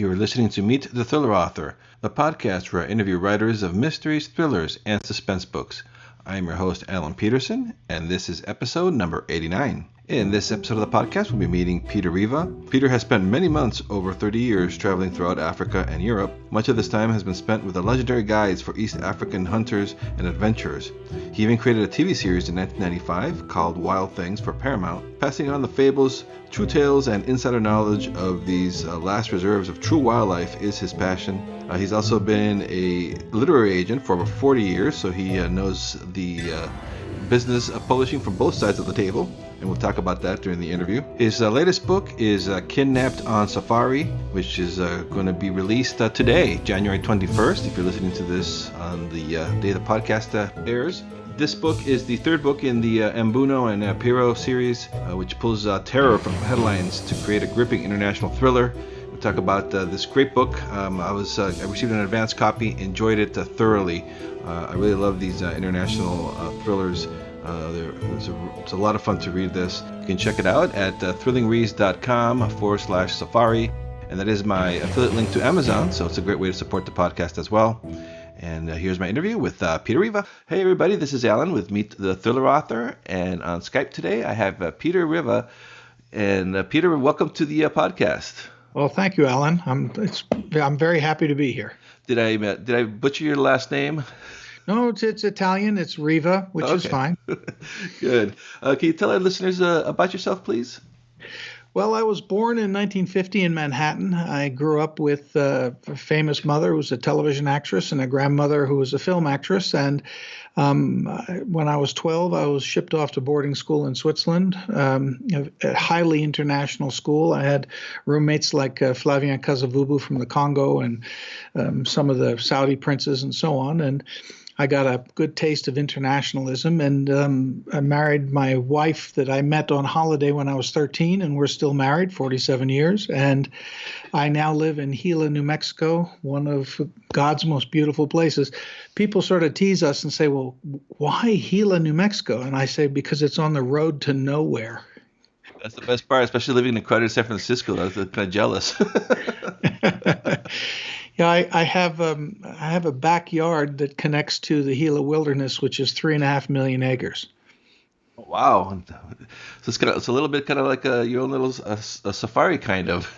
You are listening to Meet the Thriller Author, the podcast where I interview writers of mysteries, thrillers, and suspense books. I am your host, Alan Peterson, and this is episode number 89. In this episode of the podcast, we'll be meeting Peter Riva. Peter has spent many months, over 30 years, traveling throughout Africa and Europe. Much of this time has been spent with the legendary guides for East African hunters and adventurers. He even created a TV series in 1995 called Wild Things for Paramount, passing on the fables, true tales, and insider knowledge of these last reserves of true wildlife is his passion. He's also been a literary agent for over 40 years, so he knows the business of publishing from both sides of the table, and we'll talk about that during the interview. His latest book is Kidnapped on Safari, which is going to be released today, January 21st, if you're listening to this on the day the podcast airs. This book is the third book in the Mbuno and Piro series, which pulls terror from headlines to create a gripping international thriller. We'll talk about this great book. I received an advance copy, enjoyed it thoroughly. I really love these international thrillers. It's a lot of fun to read this. You can check it out at thrillingreads.com/safari, and that is my affiliate link to Amazon, so it's a great way to support the podcast as well. And here's my interview with Peter Riva. Hey everybody, this is Alan with Meet the Thriller Author, and on Skype today I have Peter Riva. And Peter, welcome to the podcast. Well, thank you, Alan. I'm very happy to be here. Did I butcher your last name? No, it's Italian. It's Riva, which is fine. Good. Can you tell our listeners about yourself, please? Well, I was born in 1950 in Manhattan. I grew up with a famous mother who was a television actress and a grandmother who was a film actress. And when I was 12, I was shipped off to boarding school in Switzerland, a highly international school. I had roommates like Flavien Kasavubu from the Congo and some of the Saudi princes and so on. And I got a good taste of internationalism, and I married my wife that I met on holiday when I was 13, and we're still married 47 years. And I now live in Gila, New Mexico, one of God's most beautiful places. People sort of tease us and say, well, why Gila, New Mexico? And I say, because it's on the road to nowhere. That's the best part, especially living in crowded San Francisco. I was kind of jealous. Yeah, I have a backyard that connects to the Gila Wilderness, which is 3.5 million acres. Wow, so it's a little bit kind of like your own little a safari kind of.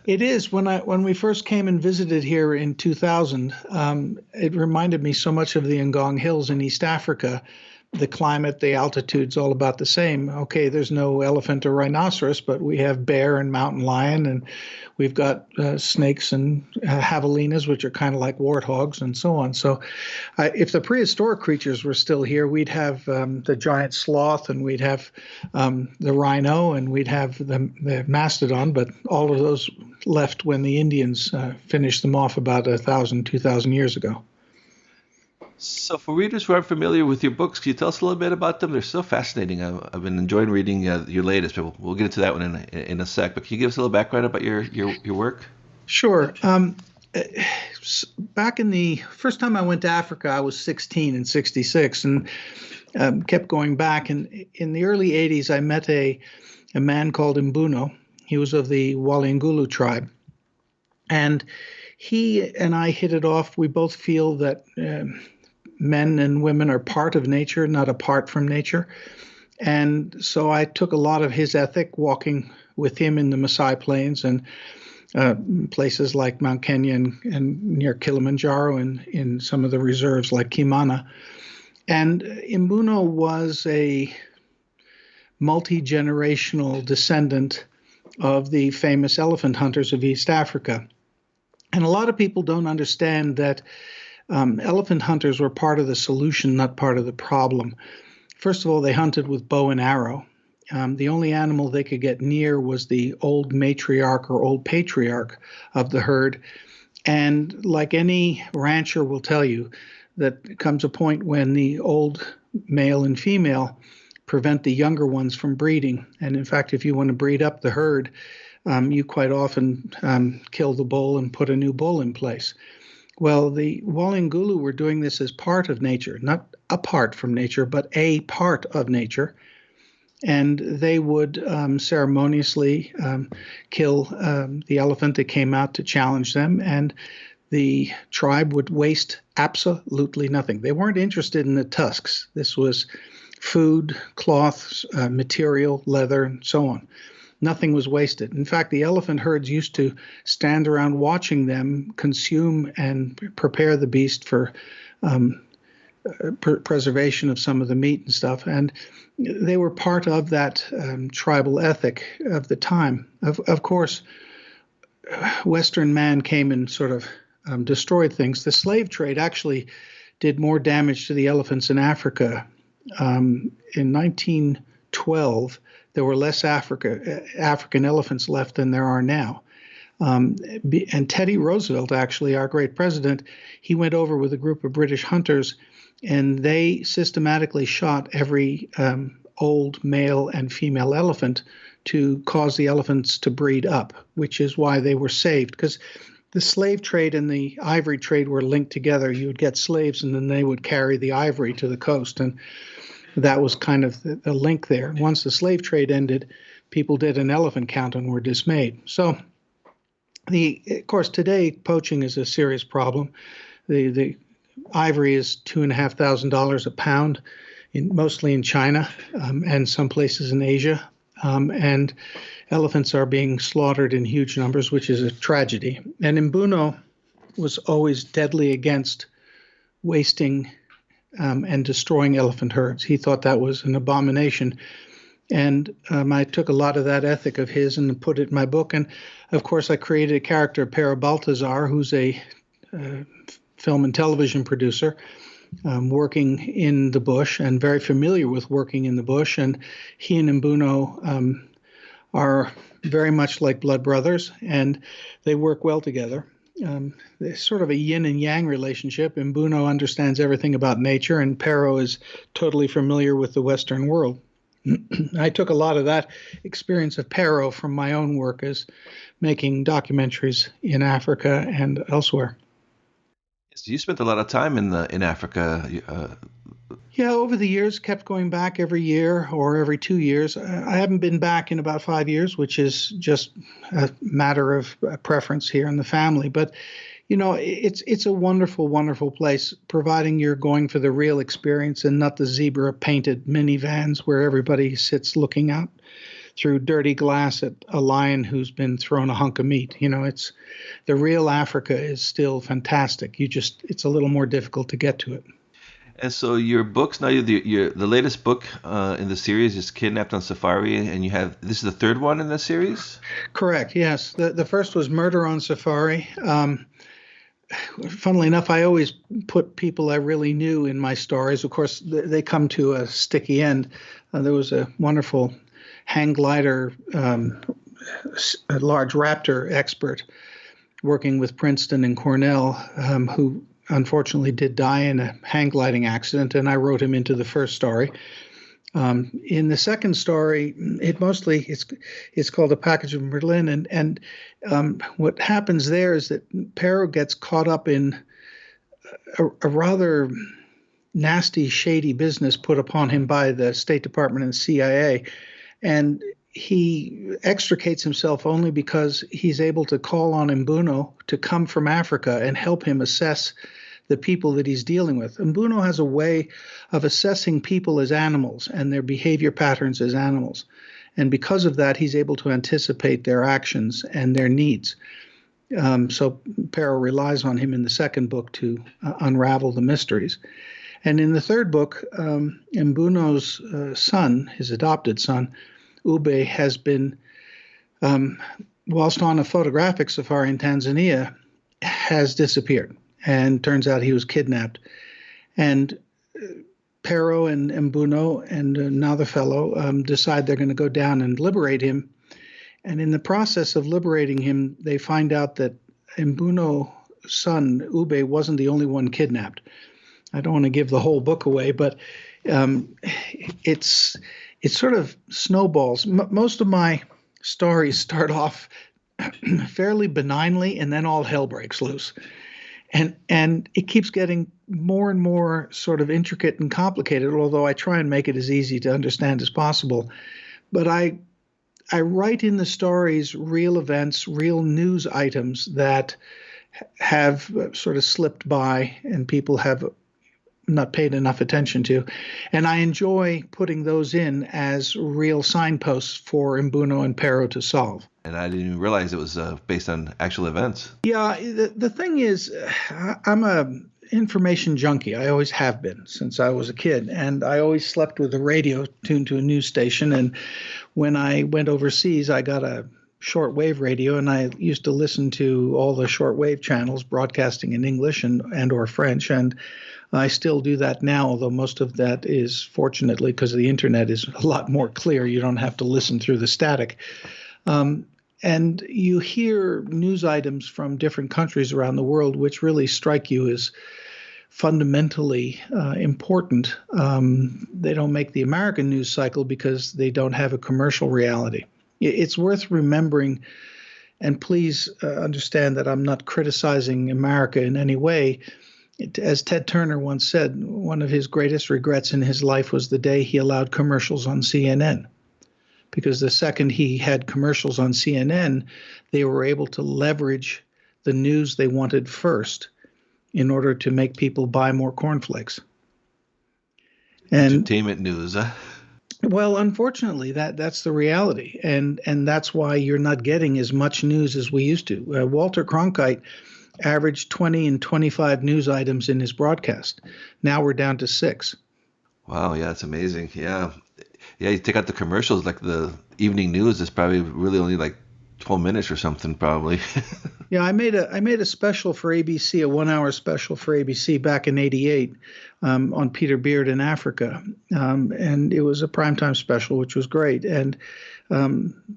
It is. When we first came and visited here in 2000, it reminded me so much of the Ngong Hills in East Africa. The climate, the altitude's all about the same. Okay, there's no elephant or rhinoceros, but we have bear and mountain lion, and we've got snakes and javelinas, which are kind of like warthogs and so on. So if the prehistoric creatures were still here, we'd have the giant sloth, and we'd have the rhino, and we'd have the mastodon, but all of those left when the Indians finished them off about 1,000, 2,000 years ago. So for readers who aren't familiar with your books, can you tell us a little bit about them? They're so fascinating. I've been enjoying reading your latest, but we'll get into that one in a sec. But can you give us a little background about your work? Sure. Back in the first time I went to Africa, I was 16 in 66 and kept going back. And in the early 80s, I met a man called Mbuno. He was of the Walingulu tribe. And he and I hit it off. We both feel that men and women are part of nature, not apart from nature. And so I took a lot of his ethic walking with him in the Maasai Plains and places like Mount Kenya and near Kilimanjaro and in some of the reserves like Kimana. And Mbuno was a multi-generational descendant of the famous elephant hunters of East Africa. And a lot of people don't understand that elephant hunters were part of the solution, not part of the problem. First of all, they hunted with bow and arrow. The only animal they could get near was the old matriarch or old patriarch of the herd. And like any rancher will tell you, that comes a point when the old male and female prevent the younger ones from breeding. And in fact, if you want to breed up the herd, you quite often kill the bull and put a new bull in place. Well, the Walingulu were doing this as part of nature, not apart from nature, but a part of nature. and they would ceremoniously kill the elephant that came out to challenge them, and the tribe would waste absolutely nothing. They weren't interested in the tusks. This was food, cloths, material, leather, and so on. Nothing was wasted. In fact, the elephant herds used to stand around watching them consume and prepare the beast for preservation of some of the meat and stuff. And they were part of that tribal ethic of the time. Of course, Western man came and sort of destroyed things. The slave trade actually did more damage to the elephants in Africa. In 1912, there were less African elephants left than there are now. And Teddy Roosevelt, actually, our great president, he went over with a group of British hunters, and they systematically shot every old male and female elephant to cause the elephants to breed up, which is why they were saved. Because the slave trade and the ivory trade were linked together. You would get slaves, and then they would carry the ivory to the coast. And that was kind of the link there. Once the slave trade ended, people did an elephant count and were dismayed. So, of course, today poaching is a serious problem. The ivory is $2,500 a pound, mostly in China and some places in Asia. And elephants are being slaughtered in huge numbers, which is a tragedy. And Mbuno was always deadly against wasting and destroying elephant herds. He thought that was an abomination. And I took a lot of that ethic of his and put it in my book. And, of course, I created a character, Pero Baltazar, who's a film and television producer working in the bush and very familiar with working in the bush. And he and Mbuno are very much like blood brothers, and they work well together. There's sort of a yin and yang relationship. Mbuno understands everything about nature, and Pero is totally familiar with the Western world. I took a lot of that experience of Pero from my own work as making documentaries in Africa and elsewhere. So you spent a lot of time in Africa. Yeah, over the years, kept going back every year or every 2 years. I haven't been back in about 5 years, which is just a matter of preference here in the family. But, you know, it's a wonderful, wonderful place, providing you're going for the real experience and not the zebra-painted minivans where everybody sits looking out through dirty glass at a lion who's been thrown a hunk of meat. You know, it's the real Africa is still fantastic. It's a little more difficult to get to it. And so your books now, the latest book in the series is Kidnapped on Safari, and this is the third one in the series? Correct, yes. The first was Murder on Safari. Funnily enough, I always put people I really knew in my stories. Of course, they come to a sticky end. There was a wonderful hang glider, a large raptor expert working with Princeton and Cornell, who unfortunately did die in a hang gliding accident, and I wrote him into the first story. In the second story, it's called A Package of Berlin, and what happens there is that Pero gets caught up in a rather nasty, shady business put upon him by the State Department and the CIA, and he extricates himself only because he's able to call on Mbuno to come from Africa and help him assess the people that he's dealing with. Mbuno has a way of assessing people as animals and their behavior patterns as animals. And because of that, he's able to anticipate their actions and their needs. So Pero relies on him in the second book to unravel the mysteries. And in the third book, Mbuno's son, his adopted son, Ube, has been, whilst on a photographic safari in Tanzania, has disappeared. And turns out he was kidnapped. And Pero and Mbuno and another fellow decide they're going to go down and liberate him. And in the process of liberating him, they find out that Mbuno's son, Ube, wasn't the only one kidnapped. I don't want to give the whole book away, but it's sort of snowballs. Most of my stories start off fairly benignly, and then all hell breaks loose. And it keeps getting more and more sort of intricate and complicated, although I try and make it as easy to understand as possible. But I write in the stories real events, real news items that have sort of slipped by and people have not paid enough attention to. And I enjoy putting those in as real signposts for Mbuno and Pero to solve. And I didn't even realize it was based on actual events. Yeah, the thing is, I'm a information junkie. I always have been since I was a kid, and I always slept with the radio tuned to a news station. And when I went overseas, I got a shortwave radio, and I used to listen to all the shortwave channels broadcasting in English and or French. And I still do that now, although most of that is, fortunately, because the internet is a lot more clear. You don't have to listen through the static. And you hear news items from different countries around the world, which really strike you as fundamentally important. They don't make the American news cycle because they don't have a commercial reality. It's worth remembering, and please understand that I'm not criticizing America in any way. As Ted Turner once said, one of his greatest regrets in his life was the day he allowed commercials on CNN. Because the second he had commercials on CNN, they were able to leverage the news they wanted first in order to make people buy more cornflakes. And entertainment news, huh? Well, unfortunately, that's the reality, and that's why you're not getting as much news as we used to. Walter Cronkite averaged 20 and 25 news items in his broadcast. Now we're down to 6. Wow, yeah, it's amazing. Yeah, you take out the commercials, like the evening news is probably really only like 12 minutes or something, probably. Yeah, I made a special for ABC, a 1-hour special for ABC back in '88 on Peter Beard in Africa, and it was a primetime special, which was great. And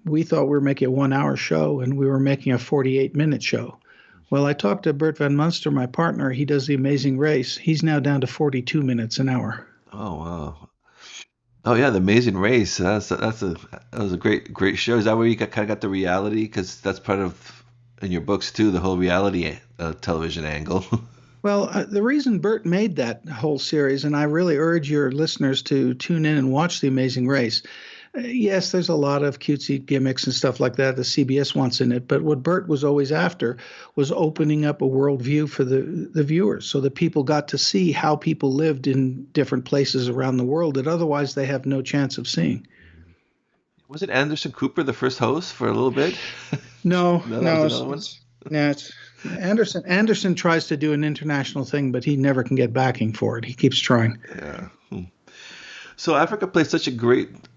we thought we were making a 1-hour show, and we were making a 48-minute show. Well, I talked to Bert Van Munster, my partner. He does The Amazing Race. He's now down to 42 minutes an hour. Oh, wow. Oh yeah, The Amazing Race. That was a great show. Is that where you kind of got the reality? Because that's part of in your books too, the whole reality television angle. Well, the reason Bert made that whole series, and I really urge your listeners to tune in and watch The Amazing Race. Yes, there's a lot of cutesy gimmicks and stuff like that CBS wants in it, but what Bert was always after was opening up a worldview for the viewers so that people got to see how people lived in different places around the world that otherwise they have no chance of seeing. Was it Anderson Cooper the first host for a little bit? No. It's Anderson tries to do an international thing, but he never can get backing for it. He keeps trying. Yeah. So Africa plays such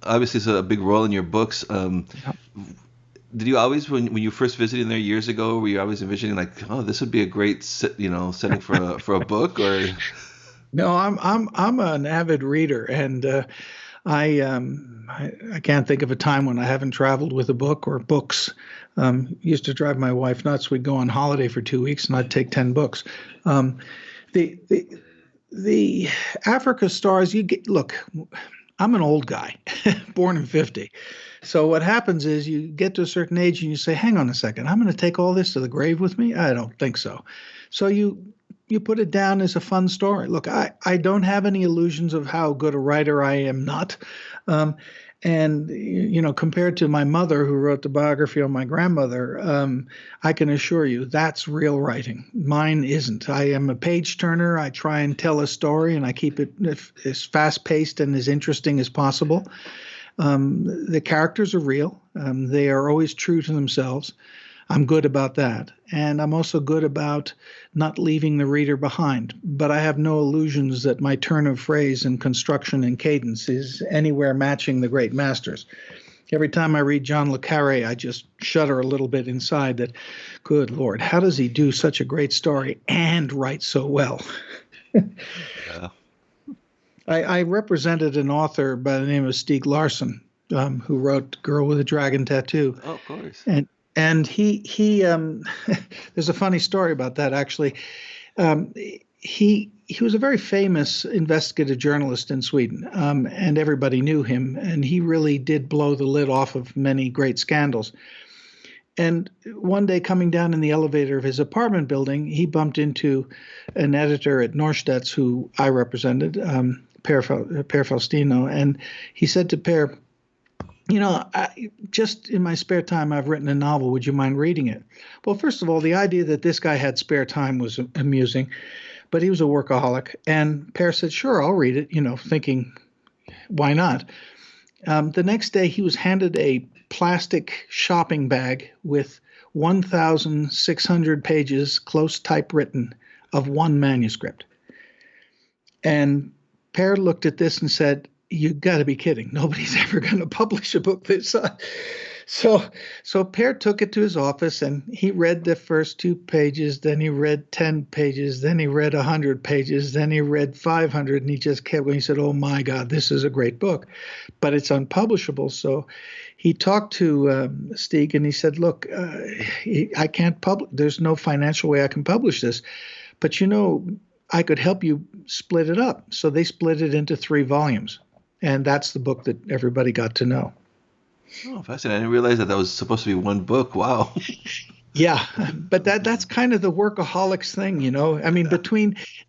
obviously it's a big role in your books. Did you always, when you first visited there years ago, were you always envisioning like, oh, this would be a great setting for a book? Or no, I'm an avid reader, and I can't think of a time when I haven't traveled with a book or books. Used to drive my wife nuts. We'd go on holiday for 2 weeks, and I'd take 10 books. The Africa stars, look, I'm an old guy, born in 50. So what happens is you get to a certain age and you say, hang on a second, I'm going to take all this to the grave with me? I don't think so. So you put it down as a fun story. Look, I don't have any illusions of how good a writer I am not. And, compared to my mother, who wrote the biography on my grandmother, I can assure you that's real writing. Mine isn't. I am a page turner. I try and tell a story, and I keep it as fast-paced and as interesting as possible. The characters are real. They are always true to themselves. I'm good about that. And I'm also good about not leaving the reader behind. But I have no illusions that my turn of phrase and construction and cadence is anywhere matching the great masters. Every time I read John le Carré, I just shudder a little bit inside that, good Lord, how does he do such a great story and write so well? Yeah. I represented an author by the name of Stieg Larsson, who wrote Girl with a Dragon Tattoo. Oh, of course. And he there's a funny story about that, actually. He was a very famous investigative journalist in Sweden, and everybody knew him, and he really did blow the lid off of many great scandals. And one day, coming down in the elevator of his apartment building, he bumped into an editor at Norstedts who I represented, Per Faustino, and he said to Per, just in my spare time, I've written a novel. Would you mind reading it? Well, first of all, the idea that this guy had spare time was amusing, but he was a workaholic. And Per said, sure, I'll read it, thinking, why not? The next day, he was handed a plastic shopping bag with 1,600 pages, close typewritten, of one manuscript. And Per looked at this and said, you got to be kidding. Nobody's ever going to publish a book this size. So Per took it to his office and he read the first 2 pages, then he read 10 pages, then he read 100 pages, then he read 500, and he just kept going. He said, oh my God, this is a great book, but it's unpublishable. So he talked to Stieg and he said, look, I can't publish. There's no financial way I can publish this, but I could help you split it up. So they split it into 3 volumes. And that's the book that everybody got to know. Oh, fascinating. I didn't realize that was supposed to be one book. Wow. Yeah, but that's kind of the workaholics thing, I mean,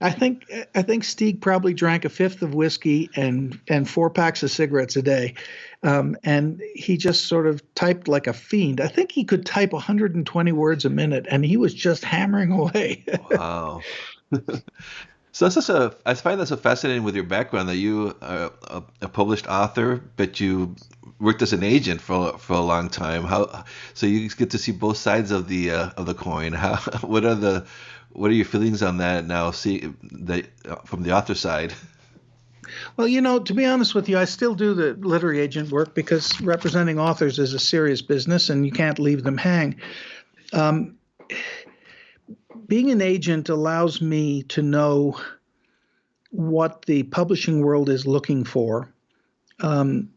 I think Stieg probably drank a fifth of whiskey and 4 packs of cigarettes a day. And he just sort of typed like a fiend. I think he could type 120 words a minute, and he was just hammering away. Wow. So I find that so fascinating with your background that you are a published author, but you worked as an agent for a long time. So you get to see both sides of the coin. What are your feelings on that now? From the author side. Well, to be honest with you, I still do the literary agent work because representing authors is a serious business, and you can't leave them hang. Being an agent allows me to know what the publishing world is looking for, and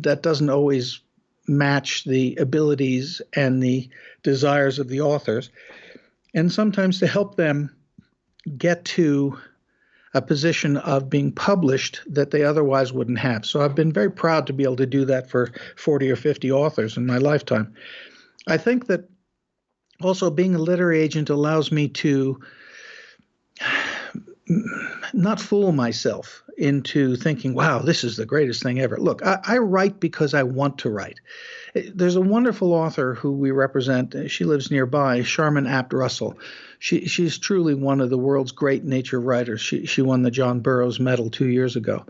that doesn't always match the abilities and the desires of the authors, and sometimes to help them get to a position of being published that they otherwise wouldn't have. So I've been very proud to be able to do that for 40 or 50 authors in my lifetime. I think that also, being a literary agent allows me to not fool myself into thinking, wow, this is the greatest thing ever. Look, I write because I want to write. There's a wonderful author who we represent. She lives nearby, Sharman Apt Russell. She's truly one of the world's great nature writers. She won the John Burroughs Medal 2 years ago.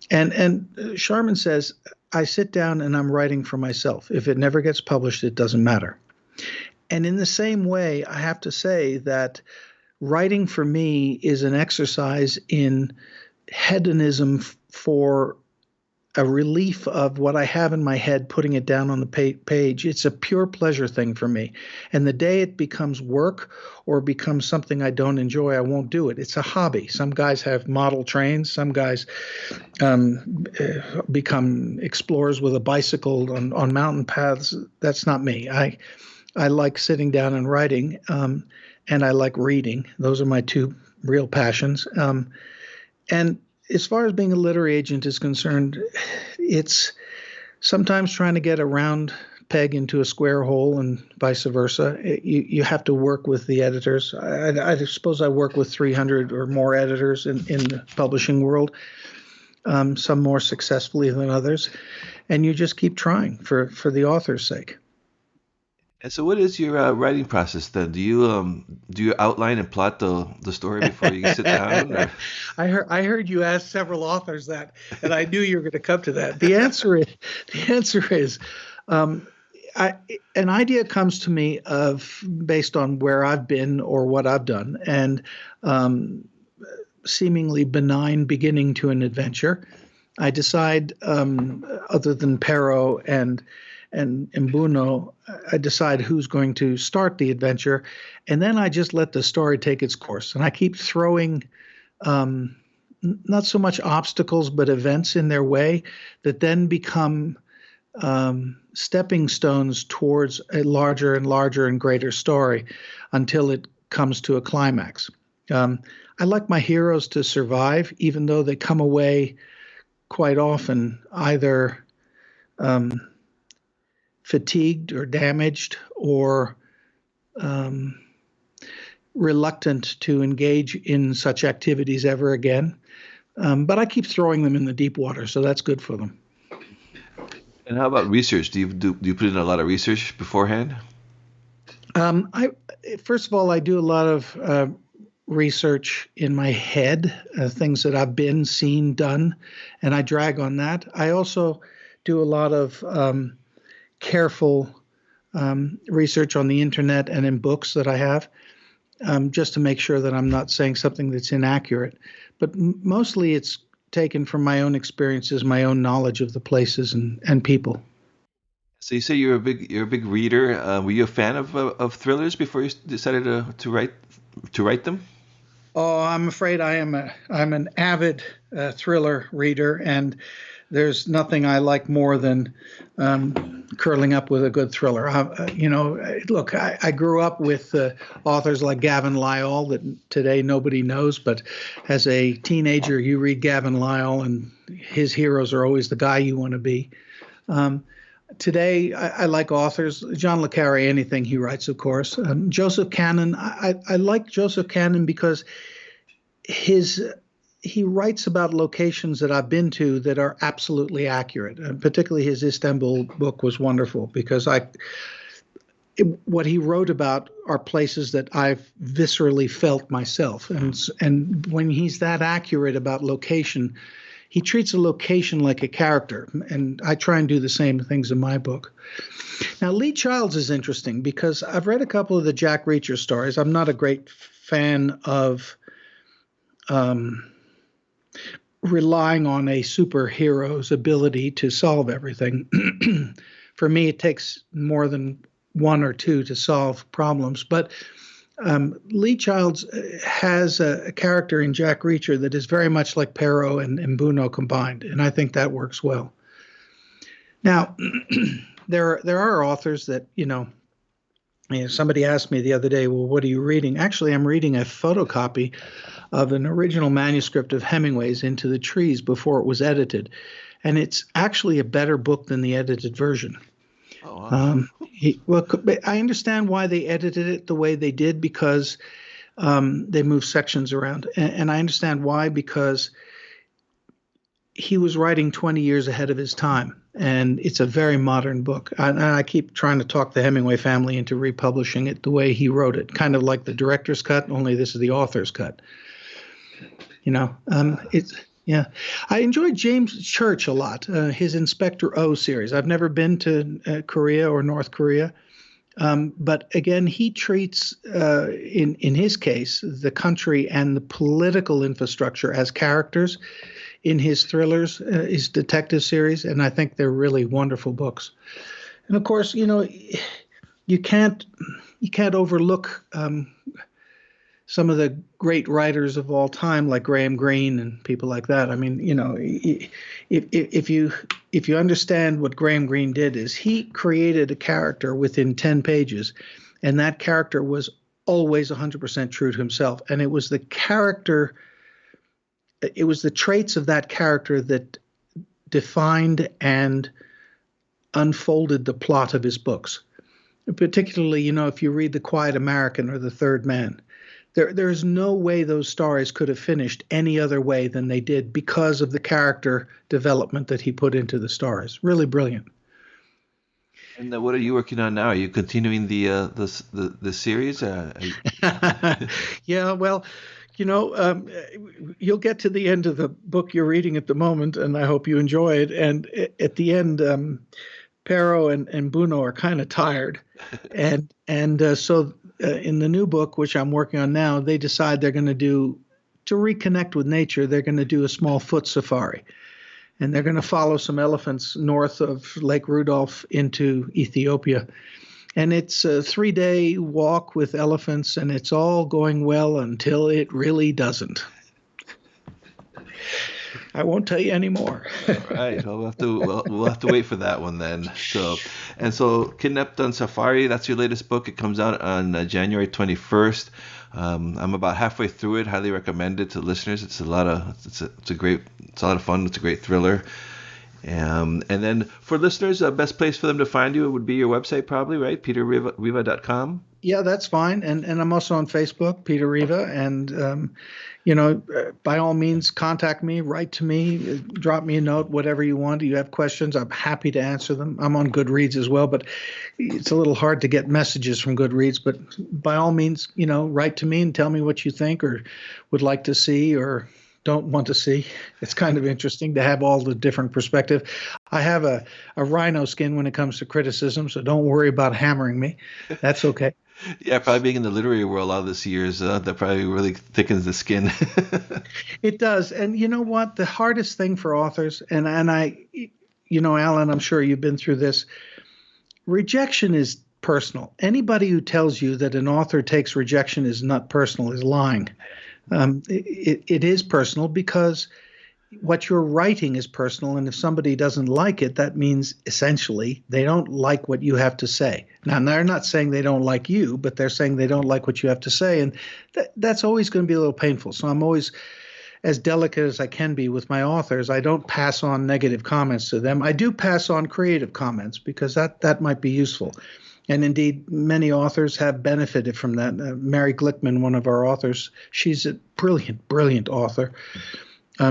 And Sharman says, I sit down and I'm writing for myself. If it never gets published, it doesn't matter. And in the same way, I have to say that writing for me is an exercise in hedonism for a relief of what I have in my head, putting it down on the page. It's a pure pleasure thing for me. And the day it becomes work or becomes something I don't enjoy, I won't do it. It's a hobby. Some guys have model trains. Some guys become explorers with a bicycle on mountain paths. That's not me. I like sitting down and writing, and I like reading. Those are my 2 real passions. And as far as being a literary agent is concerned, it's sometimes trying to get a round peg into a square hole and vice versa. You have to work with the editors. I suppose I work with 300 or more editors in the publishing world, some more successfully than others. And you just keep trying for the author's sake. And so, what is your writing process then? Do you outline and plot the story before you sit down? Or? I heard you ask several authors that, and I knew you were going to come to that. The answer is, an idea comes to me based on where I've been or what I've done, and seemingly benign beginning to an adventure. I decide, other than Pero and Mbuno, I decide who's going to start the adventure, and then I just let the story take its course. And I keep throwing not so much obstacles, but events in their way that then become stepping stones towards a larger and larger and greater story until it comes to a climax. I like my heroes to survive, even though they come away quite often either fatigued or damaged or reluctant to engage in such activities ever again. But I keep throwing them in the deep water, so that's good for them. And how about research? Do you put in a lot of research beforehand? I First of all, I do a lot of research in my head, things that I've been, seen, done, and I drag on that. I also do a lot of careful research on the internet and in books that I have, just to make sure that I'm not saying something that's inaccurate. But mostly it's taken from my own experiences, my own knowledge of the places and people. So you say you're a big reader. Were you a fan of thrillers before you decided to write them? Oh, I'm afraid I'm an avid thriller reader, and there's nothing I like more than curling up with a good thriller. Look, I grew up with authors like Gavin Lyall that today nobody knows, but as a teenager, you read Gavin Lyall, and his heroes are always the guy you want to be. Today, I like authors. John le Carre, anything he writes, of course. Joseph Cannon, I like Joseph Cannon because he writes about locations that I've been to that are absolutely accurate. And particularly his Istanbul book was wonderful because what he wrote about are places that I've viscerally felt myself. And when he's that accurate about location, he treats a location like a character, and I try and do the same things in my book. Now, Lee Childs is interesting because I've read a couple of the Jack Reacher stories. I'm not a great fan of relying on a superhero's ability to solve everything. For me, it takes more than one or two to solve problems. But Lee Childs has a character in Jack Reacher that is very much like Perot and Buno combined, and I think that works well. Now, there are authors that, somebody asked me the other day, well, what are you reading? Actually, I'm reading a photocopy of an original manuscript of Hemingway's Into the Trees before it was edited, and it's actually a better book than the edited version. Oh, wow. I understand why they edited it the way they did because they moved sections around. And I understand why, because he was writing 20 years ahead of his time. And it's a very modern book. And I keep trying to talk the Hemingway family into republishing it the way he wrote it, kind of like the director's cut, only this is the author's cut. Yeah, I enjoyed James Church a lot, his Inspector O series. I've never been to Korea or North Korea. But again, he treats, in his case, the country and the political infrastructure as characters in his thrillers, his detective series. And I think they're really wonderful books. And of course, you can't overlook some of the great writers of all time, like Graham Greene and people like that. I mean, if you understand what Graham Greene did, is he created a character within 10 pages, and that character was always 100% true to himself. And it was the traits of that character that defined and unfolded the plot of his books. Particularly, if you read The Quiet American or The Third Man, there's no way those stories could have finished any other way than they did because of the character development that he put into the stories. Really brilliant. And what are you working on now? Are you continuing the series? Yeah, well, you'll get to the end of the book you're reading at the moment, and I hope you enjoy it. And at the end, Perot and Buno are kind of tired, so in the new book, which I'm working on now, they decide they're going to reconnect with nature. They're going to do a small foot safari, and they're going to follow some elephants north of Lake Rudolph into Ethiopia. And it's a 3-day walk with elephants, and it's all going well until it really doesn't. I won't tell you anymore. All right. Well, we'll have to wait for that one then. So Kidnapped on Safari, that's your latest book. It comes out on January 21st. I'm about halfway through it. Highly recommend it to listeners. It's a lot of fun. It's a great thriller. And then for listeners, the best place for them to find you would be your website, probably, right? peterriva.com. Yeah, that's fine. And I'm also on Facebook, Peter Riva. And, by all means, contact me, write to me, drop me a note, whatever you want. You have questions, I'm happy to answer them. I'm on Goodreads as well, but it's a little hard to get messages from Goodreads. But by all means, write to me and tell me what you think or would like to see or don't want to see. It's kind of interesting to have all the different perspective. I have a rhino skin when it comes to criticism, so don't worry about hammering me. That's okay. Yeah, probably being in the literary world all this years, that probably really thickens the skin. It does. And you know what? The hardest thing for authors, and I, Alan, I'm sure you've been through this, rejection is personal. Anybody who tells you that an author takes rejection is not personal is lying. It is personal because what you're writing is personal, and if somebody doesn't like it, that means essentially they don't like what you have to say. Now, they're not saying they don't like you, but they're saying they don't like what you have to say, and that's always going to be a little painful. So I'm always as delicate as I can be with my authors. I don't pass on negative comments to them. I do pass on creative comments because that might be useful. And indeed, many authors have benefited from that. Mary Glickman, one of our authors, she's a brilliant, brilliant author.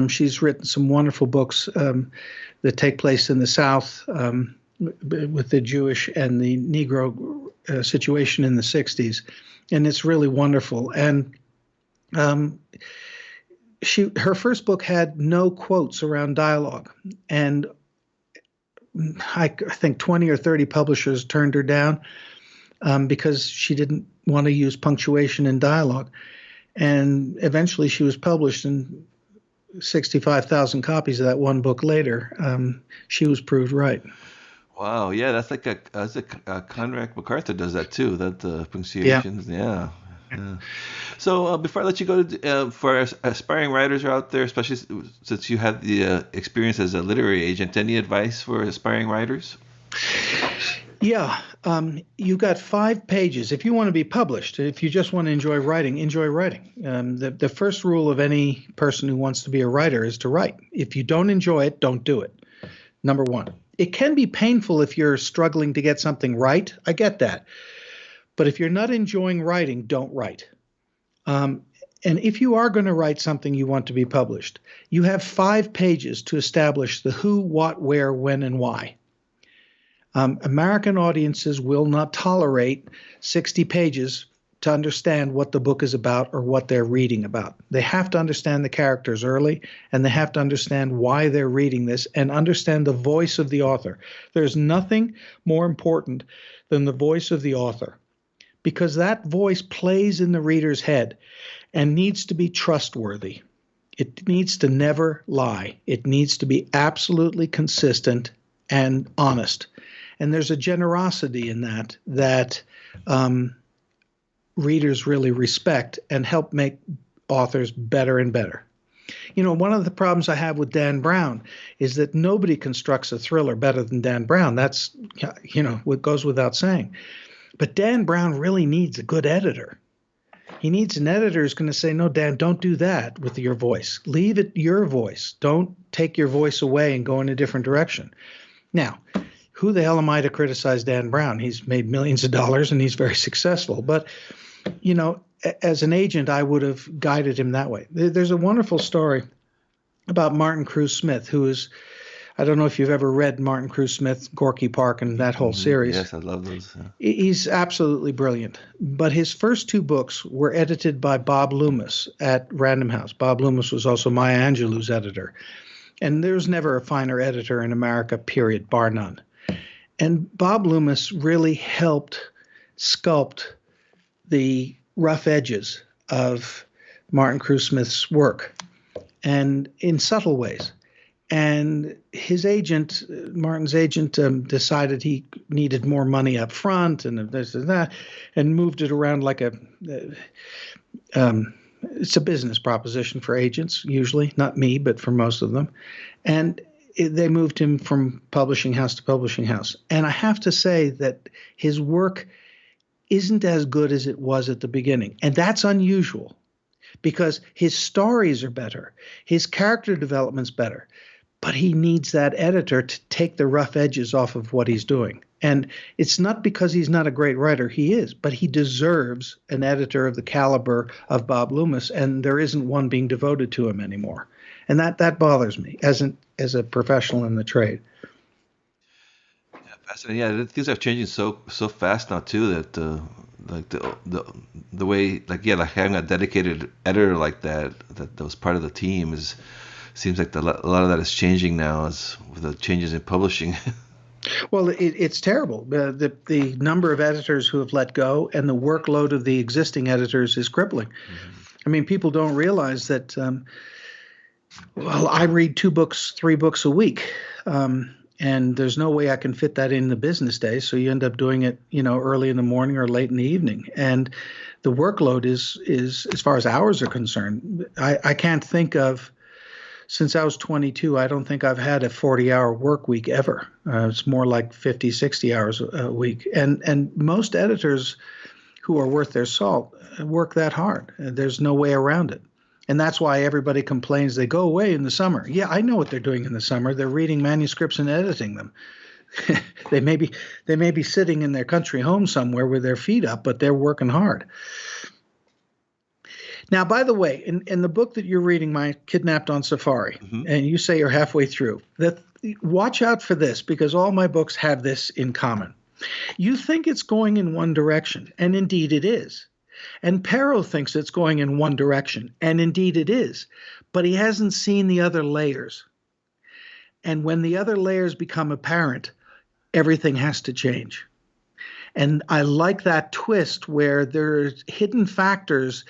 She's written some wonderful books that take place in the South with the Jewish and the Negro situation in the 60s. And it's really wonderful. And her first book had no quotes around dialogue. And I think 20 or 30 publishers turned her down because she didn't want to use punctuation in dialogue. And eventually she was published, and 65,000 copies of that one book later, she was proved right. Wow, yeah, that's like Conrad MacArthur does that too. That punctuations, yeah. So before I let you go, for aspiring writers who are out there, especially since you have the experience as a literary agent, any advice for aspiring writers? Yeah, you've got 5 pages. If you want to be published, if you just want to enjoy writing, enjoy writing. The first rule of any person who wants to be a writer is to write. If you don't enjoy it, don't do it. Number 1. It can be painful if you're struggling to get something right. I get that. But if you're not enjoying writing, don't write. And if you are going to write something you want to be published, you have 5 pages to establish the who, what, where, when, and why. American audiences will not tolerate 60 pages to understand what the book is about or what they're reading about. They have to understand the characters early, and they have to understand why they're reading this and understand the voice of the author. There's nothing more important than the voice of the author, because that voice plays in the reader's head and needs to be trustworthy. It needs to never lie. It needs to be absolutely consistent and honest. And there's a generosity in that readers really respect and help make authors better and better. One of the problems I have with Dan Brown is that nobody constructs a thriller better than Dan Brown. That's, what goes without saying. But Dan Brown really needs a good editor. He needs an editor who's going to say, no, Dan, don't do that with your voice. Leave it your voice. Don't take your voice away and go in a different direction. Now, who the hell am I to criticize Dan Brown? He's made millions of dollars and he's very successful. But, as an agent, I would have guided him that way. There's a wonderful story about Martin Cruz Smith, who is, I don't know if you've ever read Martin Cruz Smith, Gorky Park, and that whole series. Yes, I love those. Yeah. He's absolutely brilliant. But his first 2 books were edited by Bob Loomis at Random House. Bob Loomis was also Maya Angelou's editor. And there's never a finer editor in America, period, bar none. And Bob Loomis really helped sculpt the rough edges of Martin Cruz Smith's work, and in subtle ways. And his agent, Martin's agent, decided he needed more money up front and this and that, and moved it around like it's a business proposition for agents, usually, not me, but for most of them. And they moved him from publishing house to publishing house. And I have to say that his work isn't as good as it was at the beginning. And that's unusual because his stories are better. His character development's better. but he needs that editor to take the rough edges off of what he's doing. And it's not because he's not a great writer. He is, but he deserves an editor of the caliber of Bob Loomis, and there isn't one being devoted to him anymore. And that bothers me as a professional in the trade. Yeah, fascinating. Yeah, things are changing so fast now too that like the way like having a dedicated editor like that was part of the team seems like a lot of that is changing now as with the changes in publishing. Well, it's terrible. The number of editors who have let go and the workload of the existing editors is crippling. Mm-hmm. I mean, people don't realize that. Well, I read 3 books a week, and there's no way I can fit that in the business day. So you end up doing it, early in the morning or late in the evening, and the workload is as far as hours are concerned. I can't think of. Since I was 22, I don't think I've had a 40-hour work week ever. It's more like 50, 60 hours a week. And most editors who are worth their salt work that hard. There's no way around it. And that's why everybody complains they go away in the summer. Yeah, I know what they're doing in the summer. They're reading manuscripts and editing them. They may be sitting in their country home somewhere with their feet up, but they're working hard. Now, by the way, in the book that you're reading, My Kidnapped on Safari, mm-hmm. and you say you're halfway through, watch out for this, because all my books have this in common. You think it's going in one direction, and indeed it is. And Perrow thinks it's going in one direction, and indeed it is. But he hasn't seen the other layers. And when the other layers become apparent, everything has to change. And I like that twist where there's hidden factors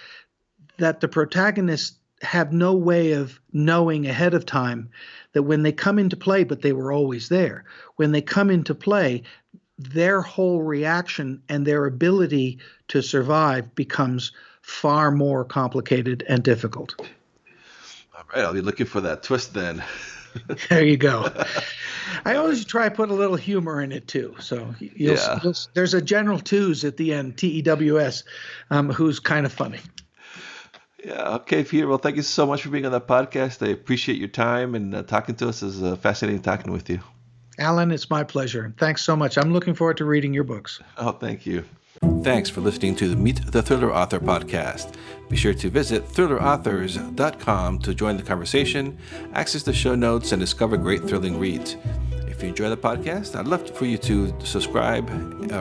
that the protagonists have no way of knowing ahead of time, that when they come into play, but they were always there, when they come into play, their whole reaction and their ability to survive becomes far more complicated and difficult. All right, I'll be looking for that twist then. There you go. I always try to put a little humor in it too. So there's a General Tews at the end, TEWS, who's kind of funny. Yeah. Okay, Peter. Well, thank you so much for being on the podcast. I appreciate your time and talking to us. It was fascinating talking with you. Alan, it's my pleasure. Thanks so much. I'm looking forward to reading your books. Oh, thank you. Thanks for listening to the Meet the Thriller Author podcast. Be sure to visit thrillerauthors.com to join the conversation, access the show notes, and discover great thrilling reads. If you enjoy the podcast, I'd love for you to subscribe,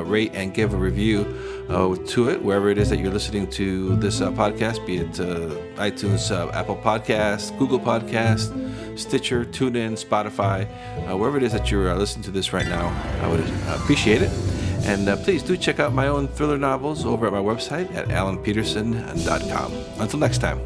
rate, and give a review to it, wherever it is that you're listening to this podcast, be it iTunes, Apple Podcasts, Google Podcasts, Stitcher, TuneIn, Spotify, wherever it is that you're listening to this right now. I would appreciate it. And please do check out my own thriller novels over at my website at alanpeterson.com. Until next time.